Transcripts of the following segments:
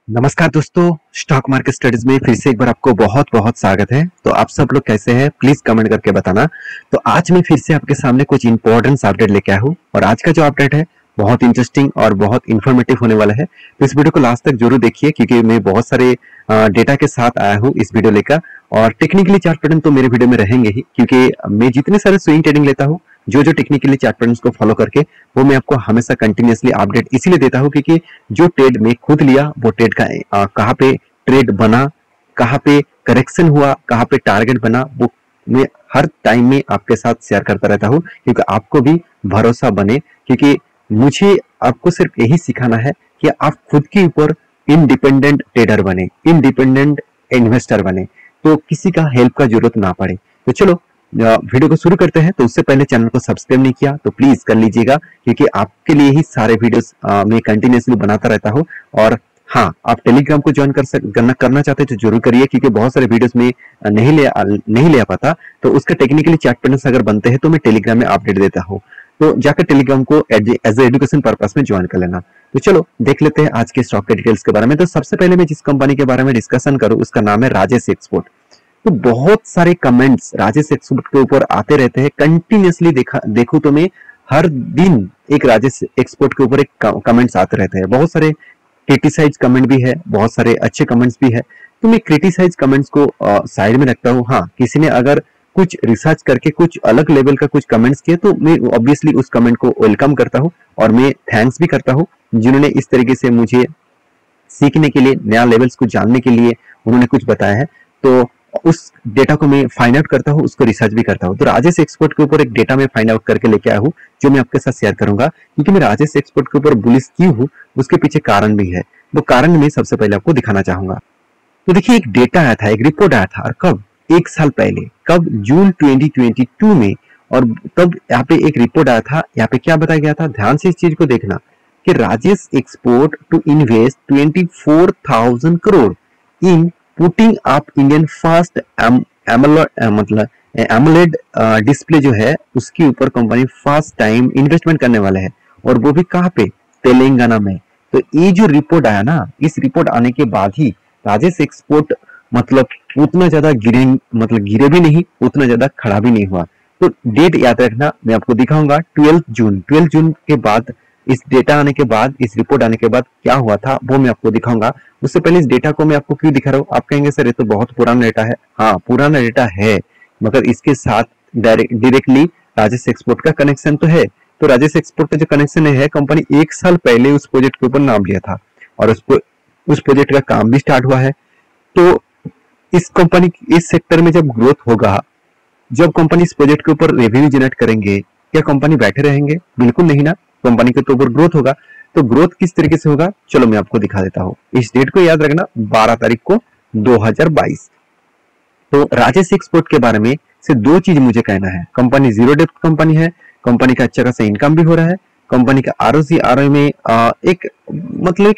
नमस्कार दोस्तों, stock market studies में फिर से एक बार आपको बहुत बहुत स्वागत है। तो आप सब लोग कैसे हैं, प्लीज कमेंट करके बताना। तो आज मैं फिर से आपके सामने कुछ इंपॉर्टेंट अपडेट लेके आया हूँ और आज का जो अपडेट है बहुत इंटरेस्टिंग और बहुत इन्फॉर्मेटिव होने वाला है। तो इस वीडियो को लास्ट तक जरूर देखिए क्योंकि मैं बहुत सारे डेटा के साथ आया हूँ इस वीडियो लेकर। और टेक्निकली चार्ट पैटर्न तो मेरे वीडियो में रहेंगे ही क्योंकि मैं जितने सारे स्विंग ट्रेडिंग लेता हूँ जो जो टेक्निकली चार्ट पैटर्न को फॉलो करके वो मैं आपको हमेशा कंटिन्यूअसली अपडेट इसीलिए देता हूँ क्योंकि जो ट्रेड में खुद लिया वो ट्रेड का कहाँ पे ट्रेड बना, कहाँ पे करेक्शन हुआ, कहाँ पे टारगेट बना, वो मैं हर टाइम में आपके साथ शेयर करता रहता हूँ क्योंकि आपको भी भरोसा बने। क्योंकि मुझे आपको सिर्फ यही सिखाना है कि आप खुद के ऊपर इंडिपेंडेंट ट्रेडर बने, इंडिपेंडेंट इन्वेस्टर बने, तो किसी का हेल्प का जरूरत ना पड़े। तो चलो वीडियो को शुरू करते हैं। तो उससे पहले चैनल को सब्सक्राइब नहीं किया तो प्लीज कर लीजिएगा क्योंकि आपके लिए ही सारे वीडियोस मैं कंटिन्यूसली बनाता रहता हूँ। और हाँ, आप टेलीग्राम को ज्वाइन करना चाहते हैं तो जरूर करिए क्योंकि बहुत सारे वीडियोस में नहीं ले आ पाता। तो उसका टेक्निकली चार्ट पैटर्न अगर बनते हैं तो मैं टेलीग्राम में अपडेट देता हूँ, तो जाकर टेलीग्राम को एज एजुकेशन पर्पस में ज्वाइन कर लेना। तो चलो देख लेते हैं आज के स्टॉक के डिटेल्स के बारे में। तो सबसे पहले मैं जिस कंपनी के बारे में डिस्कशन करूँ उसका नाम है राजेश एक्सपोर्ट। तो बहुत सारे कमेंट्स राजेश एक्सपोर्ट के ऊपर आते रहते हैं कंटिन्यूसली। देखो तो मैं हर दिन एक राजेश एक्सपोर्ट के ऊपर एक कमेंट्स आते रहते हैं। बहुत सारे क्रिटिसाइज कमेंट भी है, बहुत सारे अच्छे कमेंट्स भी है। तो मैं क्रिटिसाइज कमेंट्स को साइड में रखता हूँ। हाँ, किसी ने अगर कुछ रिसर्च करके कुछ अलग लेवल का कुछ कमेंट्स किए तो मैं ऑब्वियसली उस कमेंट को वेलकम करता हूँ और मैं थैंक्स भी करता हूँ जिन्होंने इस तरीके से मुझे सीखने के लिए, नया लेवल्स को जानने के लिए उन्होंने कुछ बताया है। तो उस डेटा को मैं फाइंड आउट करता हूँ, उसको रिसर्च भी करता हूँ। तो राजेश एक्सपोर्ट के ऊपर एक डेटा मैं फाइंड आउट करके लेके आया हूँ जो मैं आपके साथ शेयर करूंगा क्योंकि मैं राजेश एक्सपोर्ट के ऊपर बुलिश क्यों हूँ उसके पीछे कारण भी है। वो कारण मैं सबसे पहले आपको दिखाना चाहूंगा। तो देखिए, एक डेटा आया था, एक रिपोर्ट आया था, और कब, एक साल पहले, कब, जून 2022 में। और तब यहाँ पे एक रिपोर्ट आया था, यहाँ पे क्या बताया गया था, ध्यान से इस चीज को देखना कि Rajesh export to invest 24,000 crore in putting up Indian first मतलब एमोलेड डिस्प्ले जो है उसके ऊपर कंपनी फर्स्ट टाइम इन्वेस्टमेंट करने वाले हैं और वो भी कहाँ पे, तेलंगाना में। तो ये जो रिपोर्ट आया ना, इस रिपोर्ट आने के बाद ही राजेश एक्सपोर्ट मतलब उतना ज्यादा गिरे भी नहीं, उतना ज्यादा खड़ा भी नहीं हुआ। तो डेट याद रखना, मैं आपको दिखाऊंगा 12 जून के बाद, इस डेटा आने के बाद, इस रिपोर्ट आने के बाद क्या हुआ था वो मैं आपको दिखाऊंगा। उससे पहले इस डेटा को मैं आपको क्यों दिखा रहा हूँ, आप कहेंगे सर ये तो बहुत पुराना डेटा है। हाँ, पुराना डेटा है मगर इसके साथ डायरेक्टली राजेश एक्सपोर्ट का कनेक्शन तो है। तो राजेश एक्सपोर्ट का जो कनेक्शन है, कंपनी एक साल पहले उस प्रोजेक्ट के ऊपर नाम लिया था और उस प्रोजेक्ट का काम भी स्टार्ट हुआ है। तो इस कंपनी, इस सेक्टर में जब ग्रोथ होगा, जब कंपनी इस प्रोजेक्ट के ऊपर रेवेन्यू जनरेट करेंगे, क्या कंपनी बैठे रहेंगे? बिल्कुल नहीं ना, कंपनी के तो ऊपर ग्रोथ होगा। तो ग्रोथ किस तरीके से होगा चलो मैं आपको दिखा देता हूँ। इस डेट को याद रखना, 12 तारीख को 2022। तो राजेश एक्सपोर्ट के बारे में से दो चीज मुझे कहना है। कंपनी जीरो डेप्थ कंपनी है, कंपनी का अच्छा खासा इनकम भी हो रहा है, कंपनी का आरओसी आरओई में एक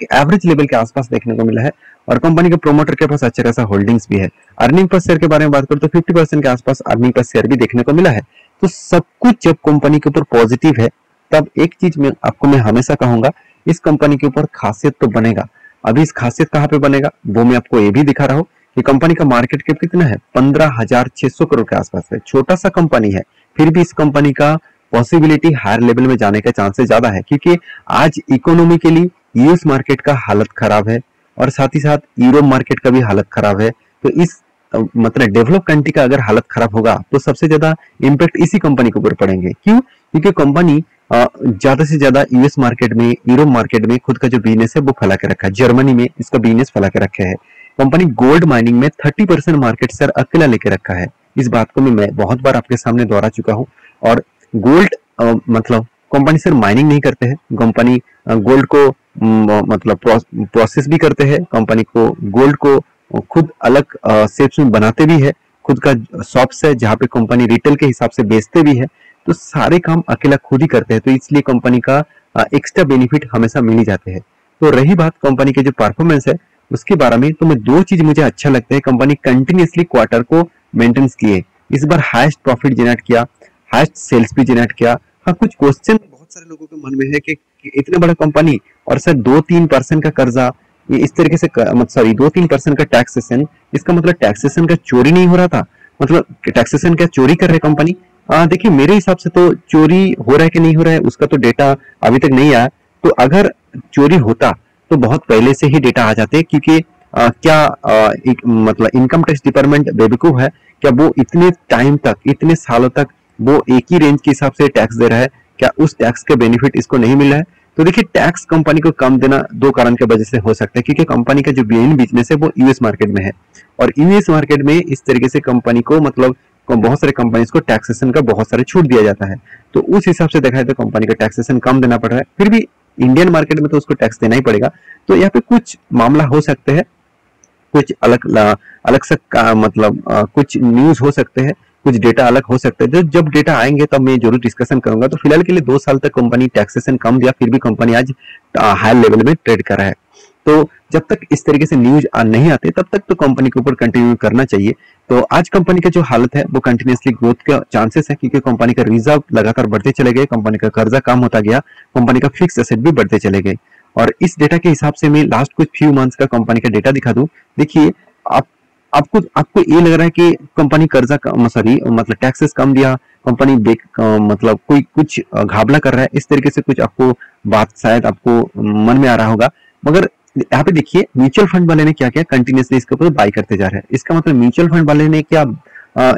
एवरेज लेवल के आसपास देखने को मिला है और कंपनी के प्रोमोटर के पास अच्छा खासा होल्डिंग्स भी है। अर्निंग पर शेयर के बारे में बात करूं तो 50% के आसपास अर्निंग पर शेयर भी देखने को मिला है। तो सब कुछ जब कंपनी के ऊपर पॉजिटिव है तब एक चीज मैं आपको हमेशा कहूंगा, इस कंपनी के ऊपर खासियत तो बनेगा। अभी इस खासियत कहाँ पे बनेगा वो मैं आपको ये भी दिखा रहा हूँ कि कंपनी का मार्केट कैप कितना है, 15,600 करोड़ के आसपास है। छोटा सा कंपनी है, फिर भी इस कंपनी का पॉसिबिलिटी हायर लेवल में जाने का चांसेस ज्यादा है क्योंकि आज इकोनॉमिकली यूएस मार्केट का हालत खराब है और साथ ही साथ यूरोप मार्केट का भी हालत खराब है। तो इस मतलब डेवलप कंट्री का अगर हालत खराब होगा तो सबसे ज्यादा इम्पैक्ट इसी कंपनी के ऊपर पड़ेंगे। क्यों? क्योंकि कंपनी ज्यादा से ज्यादा यूएस मार्केट में, यूरोप मार्केट में खुद का जो बिजनेस है वो फैला के रखा है। जर्मनी में इसका बिजनेस फैला के रखे है। कंपनी गोल्ड माइनिंग में 30% मार्केट शेयर अकेला लेके रखा है। इस बात को मैं बहुत बार आपके सामने दोहरा चुका हूँ। और गोल्ड मतलब कंपनी सिर्फ माइनिंग नहीं करते हैं, कंपनी गोल्ड को मतलब प्रोसेस भी करते हैं। कंपनी को गोल्ड को खुद अलग शेप्स में बनाते भी है, खुद का शॉप्स है जहाँ पे कंपनी रिटेल के हिसाब से बेचते भी है। तो सारे काम अकेला खुद ही करते हैं, तो इसलिए कंपनी का एक्स्ट्रा बेनिफिट हमेशा मिल ही जाते हैं। तो रही बात कंपनी के जो परफॉर्मेंस है उसके बारे में, तो मैं दो चीज मुझे अच्छा लगता है, कंपनी कंटिन्यूसली क्वार्टर को मेंटेन किए, इस बार हाईएस्ट प्रॉफिट जनरेट किया, हाईएस्ट सेल्स भी जनरेट किया। हाँ, कुछ क्वेश्चन बहुत सारे लोगों के मन में है कि इतना बड़ा कंपनी और सर 2-3% का कर्जा ये इस तरीके से सॉरी 2-3% का टैक्सेशन, इसका मतलब टैक्सेशन का चोरी नहीं हो रहा था, मतलब टैक्सेशन क्या चोरी कर रहे कंपनी? देखिए मेरे हिसाब से तो चोरी हो रहा है कि नहीं हो रहा है उसका तो डेटा अभी तक नहीं आया। तो अगर चोरी होता तो बहुत पहले से ही डेटा आ जाते, क्योंकि क्या एक मतलब इनकम टैक्स डिपार्टमेंट बेवकूफ है क्या? वो इतने टाइम तक, इतने सालों तक वो एक ही रेंज के हिसाब से टैक्स दे रहा है, क्या उस टैक्स के बेनिफिट इसको नहीं मिल रहा है? तो देखिए टैक्स कंपनी को कम देना दो कारण के वजह से हो सकता है, क्योंकि कंपनी का जो मेन बिजनेस है वो यूएस मार्केट में है, और यूएस मार्केट में इस तरीके से कंपनी को मतलब बहुत सारे कंपनीज को टैक्सेशन का बहुत सारे छूट दिया जाता है, तो उस हिसाब से देखा है तो कंपनी का टैक्सेशन कम देना पड़ रहा है। फिर भी इंडियन मार्केट में तो उसको टैक्स देना ही पड़ेगा। तो यहाँ पे कुछ मामला हो सकते हैं, कुछ अलग से मतलब कुछ न्यूज हो सकते हैं, कुछ डेटा अलग हो सकते हैं। जब डेटा आएंगे तब मैं जरूर डिस्कशन करूंगा। तो फिलहाल के लिए 2 साल तक कंपनी टैक्सेशन कम दिया, फिर भी कंपनी आज हाई लेवल में ट्रेड कर रहा है। तो जब तक इस तरीके से न्यूज नहीं आते तब तक तो कंपनी के ऊपर कंटिन्यू करना चाहिए। तो आज कंपनी का जो हालत है वो कंटिन्यूसली ग्रोथ के चांसेस है, क्योंकि कंपनी का रिजर्व लगातार बढ़ते चले गए, कंपनी का कर्जा कम होता गया, कंपनी का फिक्स एसेट भी बढ़ते चले गए। और इस डेटा के हिसाब से मैं लास्ट कुछ फ्यू मंथ्स का कंपनी का डेटा दिखा दूं। देखिए आप आपको आपको ये लग रहा है कि कंपनी कर्जा सॉरी मतलब टैक्सेस कम दिया, कंपनी मतलब कोई कुछ घाबला कर रहा है, इस तरीके से कुछ आपको बात शायद आपको मन में आ रहा होगा। मगर यहाँ पे देखिए म्यूचुअल फंड वाले ने क्या किया, कंटिन्यूसली इसके ऊपर बाई करते जा रहे हैं। इसका मतलब म्यूचुअल फंड वाले ने क्या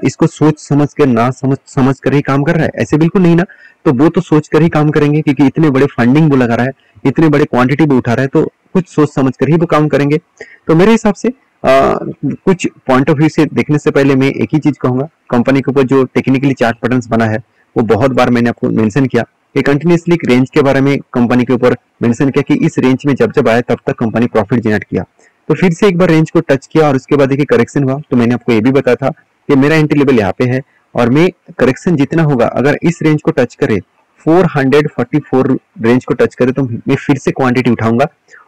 इसको सोच समझ कर ना समझ कर ही काम कर रहा है? ऐसे बिल्कुल नहीं ना। तो वो तो सोच कर ही काम करेंगे, क्योंकि इतने बड़े फंडिंग वो लगा रहा है, इतने बड़े क्वांटिटी भी उठा रहा है, तो कुछ सोच समझ कर ही वो काम करेंगे। तो मेरे हिसाब से कुछ पॉइंट ऑफ व्यू से देखने से पहले मैं एक ही चीज कहूंगा, कंपनी के ऊपर जो टेक्निकली चार्ट पैटर्न्स बना है वो बहुत बार मैंने आपको मेंशन किया कि कंटिन्यूसली रेंज के बारे में कंपनी के ऊपर मेंशन किया कि इस रेंज में जब जब आया तब तक कंपनी प्रॉफिट जनरेट किया। तो फिर से एक बार रेंज को टच किया और उसके बाद देखिए करेक्शन हुआ, तो मैंने आपको ये भी बताया था कि मेरा एंट्री लेवल यहाँ पे है, और मैं करेक्शन जितना होगा अगर इस रेंज को टच करे 444 रेंज को टच करे तो मैं फिर से क्वांटिटी उठाऊंगा,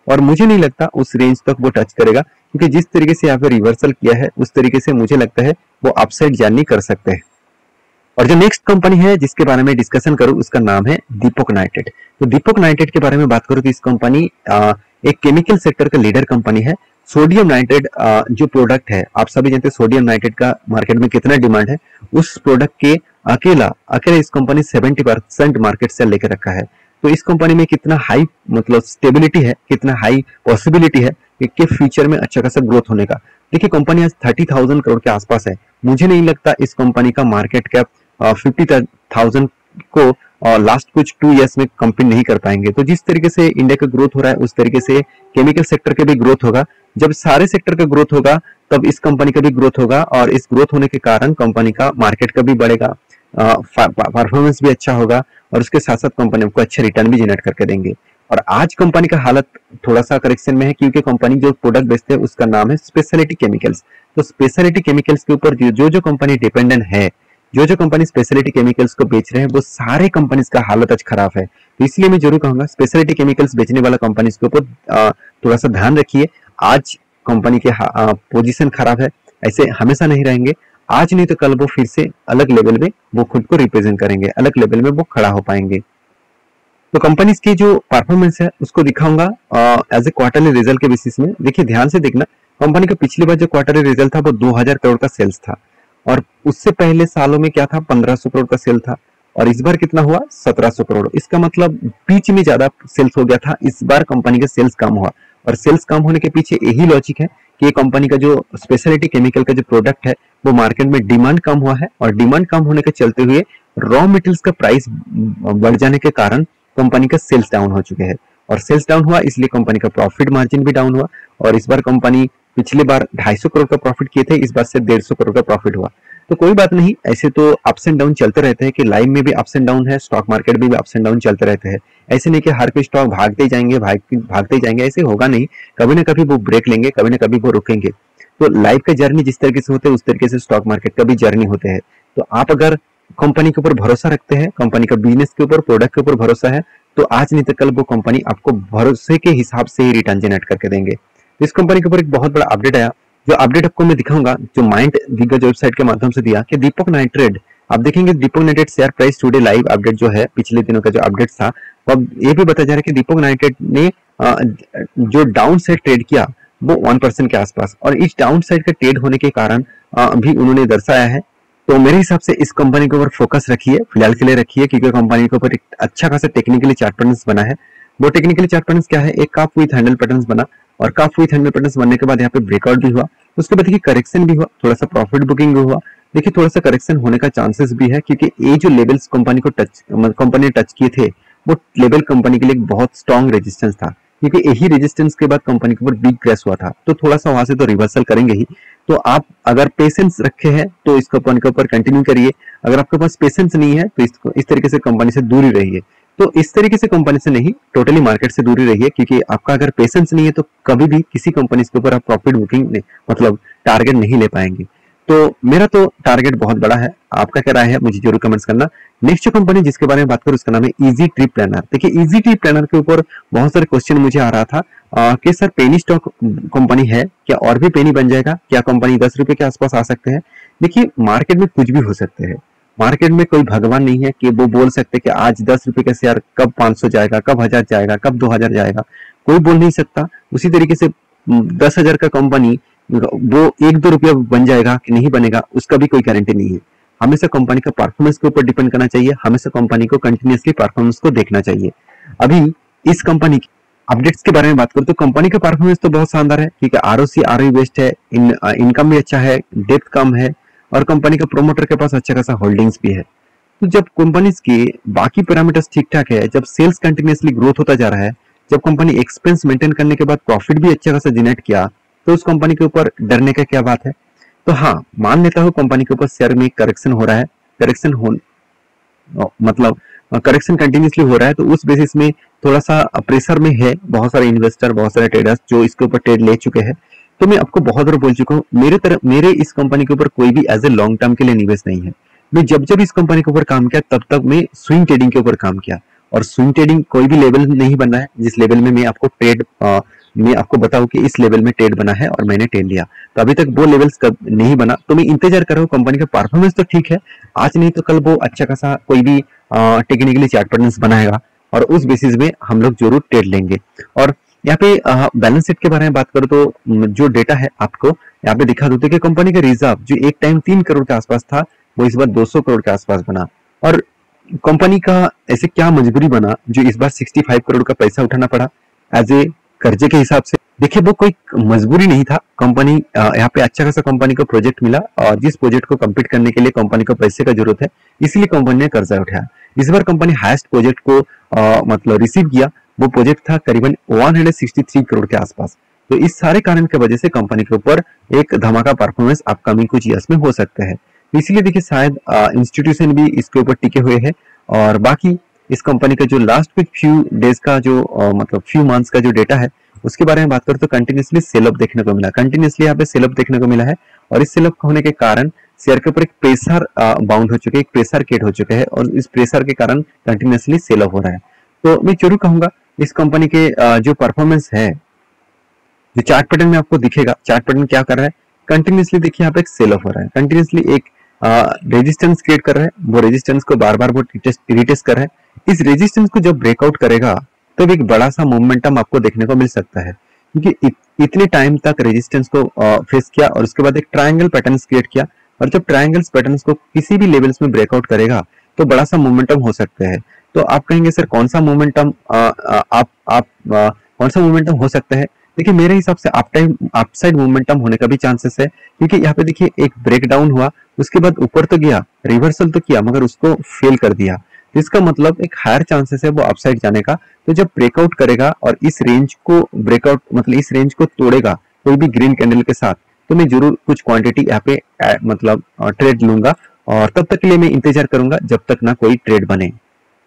और मुझे नहीं लगता उस रेंज तक वो टच करेगा, क्योंकि जिस तरीके से यहाँ पे रिवर्सल किया है उस तरीके से मुझे लगता है वो अपसाइड जर्नी कर सकते हैं। और जो नेक्स्ट कंपनी है जिसके बारे में डिस्कशन करूं उसका नाम है दीपक नाइट्रेट। तो दीपक नाइट्रेट के बारे में बात करूं तो इस कंपनी एक केमिकल सेक्टर का लीडर कंपनी है। सोडियम नाइट्रेट जो प्रोडक्ट है, आप सभी जानते हैं सोडियम नाइट्रेट का मार्केट में कितना डिमांड है। उस प्रोडक्ट के अकेला इस कंपनी 70% मार्केट शेयर लेकर रखा है। तो इस कंपनी में कितना हाई मतलब स्टेबिलिटी है, कितना हाई पॉसिबिलिटी है कि फ्यूचर में अच्छा खासा ग्रोथ होने का। देखिए कंपनी आज 30,000 करोड़ के आसपास है। मुझे नहीं लगता इस कंपनी का मार्केट कैप 50,000 को लास्ट कुछ 2 इयर्स में कंपीट नहीं कर पाएंगे। तो जिस तरीके से इंडिया का ग्रोथ हो रहा है उस तरीके से केमिकल सेक्टर के भी ग्रोथ होगा। जब सारे सेक्टर का ग्रोथ होगा तब इस कंपनी का भी ग्रोथ होगा, और इस ग्रोथ होने के कारण कंपनी का मार्केट का भी बढ़ेगा, परफॉर्मेंस भी अच्छा होगा, और उसके साथ साथ कंपनी को अच्छे रिटर्न भी जनरेट करके देंगे। और आज कंपनी का हालत थोड़ा सा करेक्शन में है, क्योंकि कंपनी जो प्रोडक्ट बेचते हैं उसका नाम है स्पेशलिटी केमिकल्स। तो स्पेशलिटी केमिकल्स के ऊपर जो कंपनी डिपेंडेंट है, जो कंपनी स्पेशलिटी केमिकल्स को बेच रहे हैं वो सारे कंपनीज का हालत आज खराब है। तो इसलिए मैं जरूर कहूंगा स्पेशलिटी केमिकल्स बेचने वाला कंपनीज के ऊपर थोड़ा सा ध्यान रखिए। आज कंपनी के पोजीशन खराब है, ऐसे हमेशा नहीं रहेंगे। आज नहीं तो कल वो फिर से अलग लेवल में वो खुद को रिप्रेजेंट करेंगे, अलग लेवल में वो खड़ा हो पाएंगे। तो कंपनीज की जो परफॉर्मेंस है उसको दिखाऊंगा एज ए क्वार्टरली रिजल्ट के बेसिस में। देखिए ध्यान से देखना, कंपनी का पिछली बार जो क्वार्टरली रिजल्ट था वो 2000 करोड़ का सेल्स था, और उससे पहले सालों में क्या था 1500 करोड़ का सेल था, और इस बार कितना हुआ 1700 करोड़। इसका मतलब बीच में ज्यादा सेल्स हो गया था, इस बार कंपनी का सेल्स कम हुआ। और सेल्स कम होने के पीछे यही लॉजिक है कि ये कंपनी का जो स्पेशलिटी केमिकल का जो प्रोडक्ट है वो मार्केट में डिमांड कम हुआ है, और डिमांड कम होने के चलते हुए रॉ मटेरियल्स का प्राइस बढ़ जाने के कारण कंपनी का सेल्स डाउन हो चुके हैं, और सेल्स डाउन हुआ इसलिए कंपनी का प्रॉफिट मार्जिन भी डाउन हुआ। और इस बार कंपनी पिछली बार 250 करोड़ का प्रॉफिट किए थे, इस बार से 150 करोड़ का प्रॉफिट हुआ। तो कोई बात नहीं, ऐसे तो अप्स एंड डाउन चलते रहते हैं, कि लाइफ में भी अप्स एंड डाउन है, स्टॉक मार्केट में भी अप्स एंड डाउन चलते रहते हैं। ऐसे नहीं कि हर कोई स्टॉक भागते जाएंगे, भागते जाएंगे, ऐसे होगा नहीं। कभी ना कभी वो ब्रेक लेंगे, कभी ना कभी वो रुकेंगे। तो लाइफ का जर्नी जिस तरीके से होते हैं उस तरीके से स्टॉक मार्केट का भी जर्नी होते हैं। तो आप अगर कंपनी के ऊपर भरोसा रखते हैं, कंपनी का बिजनेस के ऊपर, प्रोडक्ट के ऊपर भरोसा है, तो आज नहीं तो कल वो कंपनी आपको भरोसे के हिसाब से ही रिटर्न जनरेट करके देंगे। तो इस कंपनी के ऊपर एक बहुत बड़ा अपडेट आया, जो अपडेट आपको मैं दिखाऊंगा, जो माइंड दिग्गज वेबसाइट के माध्यम से दिया कि दीपक नाइट्रेट, आप देखेंगे Deepak nitrite share price today live update जो है पिछले दिनों का जो अपडेट था, अब ये भी बताया जा रहा है कि दीपक नाइट्रेट ने जो डाउन साइड ट्रेड किया वो 1% के आसपास, और इस डाउन साइड का ट्रेड होने के कारण भी उन्होंने दर्शाया है। तो मेरे हिसाब से इस कंपनी के ऊपर फोकस रखिए, फिलहाल के लिए रखिए, क्योंकि कंपनी के ऊपर एक अच्छा खासा टेक्निकली चार्ट पैटर्न्स बना है। वो टेक्निकली चार्ट पैटर्न्स क्या है, एक काफ विथ हैंडल पैटर्न्स बना, और काफ विथ हैंडल पैटर्न्स बनने के बाद यहाँ पे ब्रेकआउट भी हुआ, उसके बाद देखिए करेक्शन भी हुआ, थोड़ा सा प्रॉफिट बुकिंग भी हुआ। देखिए थोड़ा सा करेक्शन होने का चांसेस भी है, क्योंकि ये जो लेवल्स कंपनी ने टच किए थे वो लेवल कंपनी के लिए बहुत स्ट्रॉन्ग रेजिस्टेंस था, क्योंकि यही रेजिस्टेंस के बाद कंपनी के ऊपर बिग क्रैश हुआ था। तो थोड़ा सा वहां से तो रिवर्सल करेंगे ही। तो आप अगर पेशेंस रखे हैं तो इस कंपनी के ऊपर कंटिन्यू करिए, अगर आपके पास पेशेंस नहीं है तो इस तरीके से कंपनी से दूरी रहिए। तो इस तरीके से कंपनी से नहीं, टोटली मार्केट से दूरी रहिए, क्योंकि आपका अगर पेशेंस नहीं है तो कभी भी किसी कंपनी के ऊपर आप प्रॉफिट बुकिंग मतलब टारगेट नहीं ले पाएंगे। तो मेरा तो टारगेट बहुत बड़ा है, आपका क्या राय है मुझे जरूर कमेंट्स करना। नेक्स्ट जो कंपनी जिसके बारे में बात करूं उसका नाम है इजी ट्रिप प्लानर। देखिए इजी ट्रिप प्लानर के ऊपर बहुत सारे क्वेश्चन मुझे आ रहा था कि सर पेनी स्टॉक कंपनी है क्या, और भी पेनी बन जाएगा क्या, कंपनी 10 रुपए के आसपास आ सकते हैं। देखिए मार्केट में कुछ भी हो सकते हैं, मार्केट में कोई भगवान नहीं है कि वो बोल सकते कि आज 10 रुपए का शेयर कब 500 जाएगा, कब 1000 जाएगा, कब 2000 जाएगा, कोई बोल नहीं सकता। उसी तरीके से 10,000 का कंपनी वो 1-2 रुपया बन जाएगा कि नहीं बनेगा, उसका भी कोई गारंटी नहीं है। हमेशा कंपनी का परफॉर्मेंस के ऊपर डिपेंड करना चाहिए, हमेशा कंपनी को कंटिन्यूअसली परफॉर्मेंस को देखना चाहिए। अभी इस कंपनी की अपडेट्स के बारे में बात करूं तो कंपनी का परफॉर्मेंस तो बहुत शानदार है, क्योंकि आरओसी आरओई बेस्ड है, इनकम भी अच्छा है, डेप्थ कम है, और कंपनी का प्रोमोटर के पास अच्छा खासा होल्डिंग्स भी है। तो जब कंपनीज के बाकी पैरामीटर्स ठीक ठाक है, जब सेल्स कंटिन्यूअसली ग्रोथ होता जा रहा है, जब कंपनी एक्सपेंस मेंटेन करने के बाद प्रॉफिट भी अच्छा खासा जनरेट किया, तो उस कंपनी के ऊपर डरने का क्या बात है। तो हाँ, मान लेता हूँ कंपनी के ऊपर शेयर में करेक्शन हो रहा है, मतलब करेक्शन कंटिन्यूअसली हो रहा है, तो उस बेसिस में थोड़ा सा प्रेशर में है बहुत सारे इन्वेस्टर, बहुत सारे ट्रेडर्स जो इसके ऊपर ट्रेड ले चुके हैं। तो मैं आपको बहुत बार बोल चुका हूँ, मेरे इस कंपनी के ऊपर कोई भी एज ए लॉन्ग टर्म के लिए निवेश नहीं है। मैं जब इस कंपनी के ऊपर काम किया तब तक मैं स्विंग ट्रेडिंग के ऊपर काम किया, और स्विंग ट्रेडिंग कोई भी लेवल नहीं बना है जिस लेवल में मैं आपको बताऊं कि इस लेवल में ट्रेड बना है और मैंने ट्रेड लिया। तो अभी तक वो लेवल्स नहीं बना, तो मैं इंतजार कर रहा हूँ। कंपनी का परफॉर्मेंस तो ठीक है, आज नहीं तो कल वो अच्छा खासा कोई भी टेक्निकली चार्ट पैटर्न्स बनाएगा, और उस बेसिस में हम लोग जरूर ट्रेड लेंगे। और यहाँ पे बैलेंस शीट के बारे में बात करूं तो जो डेटा है आपको यहाँ पे दिखा देते कि कंपनी का रिजर्व जो एक टाइम 3 करोड़ के आसपास था वो इस बार 200 करोड़ के आसपास बना। और कंपनी का ऐसे क्या मजबूरी बना जो इस बार 65 करोड़ का पैसा उठाना पड़ा एज ए कर्जे के हिसाब से। देखिए वो कोई मजबूरी नहीं था, कंपनी यहाँ पे अच्छा खासा कंपनी को प्रोजेक्ट मिला, और जिस प्रोजेक्ट को कंप्लीट करने के लिए कंपनी को पैसे का जरूरत है, इसलिए कंपनी ने कर्जा उठाया। इस बार कंपनी हाईएस्ट प्रोजेक्ट को मतलब रिसीव किया, वो प्रोजेक्ट था करीबन 163 करोड़ के आसपास। तो इस सारे कारण की वजह से कंपनी के ऊपर एक धमाका परफॉर्मेंस अपकमिंग कुछ ईयर्स में हो सकते हैं। इसलिए देखिए शायद इंस्टीट्यूशन भी इसके ऊपर टिके हुए हैं। और बाकी इस कंपनी का जो लास्ट कुछ फ्यू डेज का जो मतलब फ्यू मंथ्स का जो डेटा है उसके बारे में बात करें तो कंटिन्यूसली सेल ऑफ देखने को मिला, कंटिन्यूसली यहाँ पे सेल ऑफ देखने को मिला है। और इस सेल ऑफ होने के कारण शेयर के ऊपर एक प्रेशर बाउंड हो चुके हैं, एक प्रेशर क्रिएट हो चुके हैं, और इस प्रेशर के कारण कंटिन्यूसली सेल ऑफ हो रहा है। तो मैं जरूर कहूंगा इस कंपनी के जो परफॉर्मेंस है, जो चार्ट पैटर्न में आपको दिखेगा, चार्ट पैटर्न क्या कर रहा है, कंटिन्यूसली देखिए यहाँ पे एक सेल ऑफ हो रहा है, कंटिन्यूसली एक रेजिस्टेंस क्रिएट कर रहा है, वो रेजिस्टेंस को बार बार वो रिटेस्ट कर रहा है। इस रेजिस्टेंस को जब ब्रेकआउट करेगा तब एक बड़ा सा मोमेंटम आपको देखने को मिल सकता है, क्योंकि इतने टाइम तक रेजिस्टेंस को फेस किया और उसके बाद एक ट्रायंगल पैटर्न क्रिएट किया, और जब ट्रायंगल्स पैटर्न्स को किसी भी लेवल्स में ब्रेकआउट करेगा तो बड़ा सा मोमेंटम हो सकता है। तो आप कहेंगे सर कौन सा मोमेंटम कौन सा मोमेंटम हो सकता है। देखिए मेरे हिसाब से अपसाइड मोमेंटम होने का भी चांसेस है, क्योंकि यहाँ पे देखिए एक ब्रेकडाउन हुआ, उसके बाद ऊपर तो गया, रिवर्सल तो किया, मगर उसको फेल कर दिया। तो इसका मतलब एक हायर चांसेस है वो अपसाइड जाने का। तो जब ब्रेकआउट करेगा और इस रेंज को ब्रेकआउट मतलब इस रेंज को तोड़ेगा कोई भी ग्रीन कैंडल के साथ, तो मैं जरूर कुछ क्वांटिटी यहाँ पे मतलब ट्रेड लूंगा, और तब तक के लिए मैं इंतजार करूंगा जब तक ना कोई ट्रेड बने।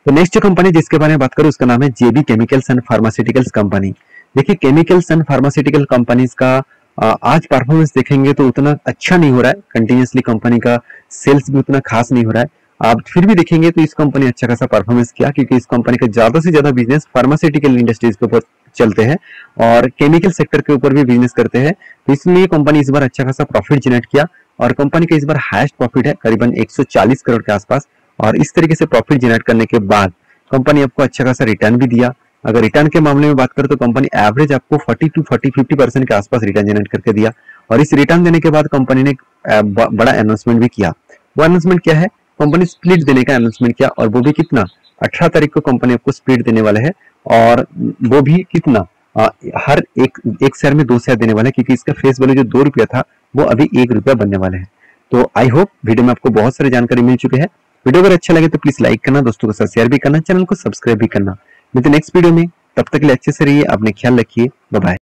तो नेक्स्ट जो कंपनी जिसके बारे में बात करूं उसका नाम है जेबी केमिकल्स एंड फार्मास्यूटिकल्स कंपनी। देखिए केमिकल्स एंड फार्मास्यूटिकल कंपनीज का आज परफॉर्मेंस देखेंगे तो उतना अच्छा नहीं हो रहा है, कंटिन्यूसली कंपनी का सेल्स भी उतना खास नहीं हो रहा है। आप फिर भी देखेंगे तो इस कंपनी अच्छा खासा परफॉर्मेंस किया, क्योंकि इस कंपनी का ज्यादा से ज्यादा बिजनेस फार्मास्यूटिकल इंडस्ट्रीज के ऊपर चलते हैं और केमिकल सेक्टर के ऊपर भी बिजनेस करते हैं। तो इसलिए कंपनी इस बार अच्छा खासा प्रॉफिट जनरेट किया, और कंपनी का इस बार हाईएस्ट प्रॉफिट है करीबन 140 करोड़ के आसपास। और इस तरीके से प्रॉफिट जनरेट करने के बाद कंपनी आपको अच्छा खासा रिटर्न भी दिया, अगर रिटर्न के मामले में बात करें तो कंपनी एवरेज आपको 40 के आसपास रिटर्न जनरेट करके दिया। और इस रिटर्न देने के बाद कंपनी ने बड़ा अनाउंसमेंट भी किया। वो अनाउंसमेंट क्या है? कंपनी स्प्लिट देने का अनाउंसमेंट किया, और वो भी कितना, 18 तारीख को कंपनी आपको स्प्लिट देने वाला है। और वो भी कितना, हर एक शेयर में 2 शेयर देने वाला है, क्योंकि इसका फेस वैल्यू जो 2 रुपया था वो अभी 1 रुपया बनने वाला है। तो आई होप वीडियो में आपको बहुत सारी जानकारी मिल चुकी है। वीडियो अगर अच्छा लगे तो प्लीज लाइक करना, दोस्तों के साथ शेयर भी करना, चैनल को सब्सक्राइब भी करना। मिलते नेक्स्ट वीडियो में, तब तक के लिए अच्छे से रहिए, अपने ख्याल रखिए, बाय बाय।